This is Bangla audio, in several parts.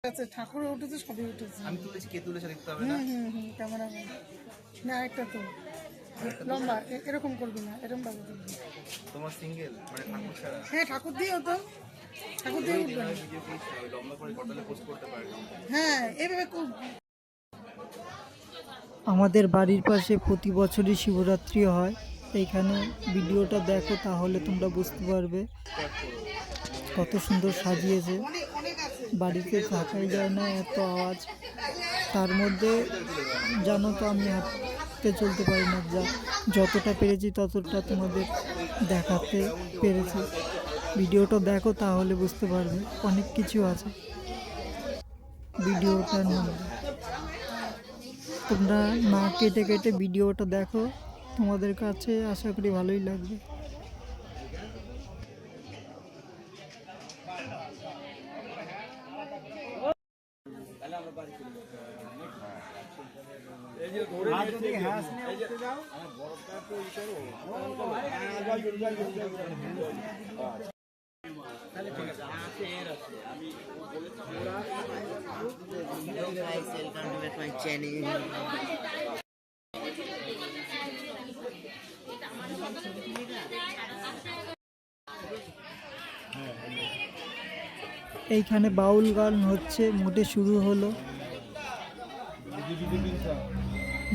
আচ্ছা, ঠাকুর উঠেছে, সবই উঠেছে। আমি তুলেছি, কে তুলেছে দেখতে হবে না? ক্যামেরা না, একটা তো লম্বা এরকম করবি না, এরকম ভাবে করবি। তোমার সিঙ্গেল মানে ঠাকুর ছাড়া? হ্যাঁ, ঠাকুর দিয়ে হতো, ঠাকুর দিয়ে উঠবে না। ভিডিও করিস না, ওই লম্বা করে কটালে পোস্ট করতে পারবি। হ্যাঁ, এইভাবে খুব। আমাদের বাড়ির পাশে প্রতি বছরই শিবরাত্রি হয়। এইখানে ভিডিওটা দেখো তাহলে তোমরা বুঝতে পারবে কত সুন্দর সাজিয়েছে। বাড়িতে থাকাই যায় না, এত আওয়াজ। তার মধ্যে জানো তো আমি হাঁটতে চলতে পারি না, যতটা পেরেছি ততটা তোমাদের দেখাতে পেরেছি। ভিডিওটা দেখো তাহলে বুঝতে পারবে, অনেক কিছু আছে ভিডিওটার মধ্যে। তোমরা না কেটে কেটে ভিডিওটা দেখো, তোমাদের কাছে আশা করি ভালোই লাগবে। Hello guys, welcome to my channel. এইখানে বাউল গান হচ্ছে, মোটে শুরু হলো,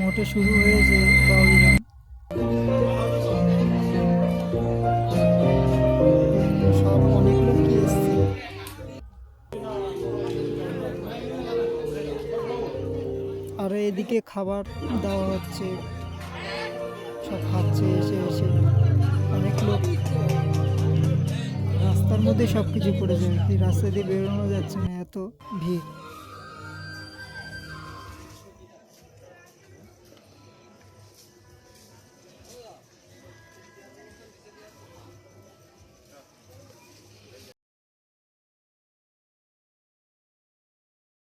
মোটে শুরু হয়েছে বাউল গান। সব অনেক লোকই এসছে। আর এদিকে খাবার দেওয়া হচ্ছে, সব খাচ্ছে এসে এসে। অনেক লোক, রাস্তার মধ্যে সব কিছু পড়ে যায়, রাস্তা দিয়ে বেরোনো যাচ্ছে না, এত ভিড়।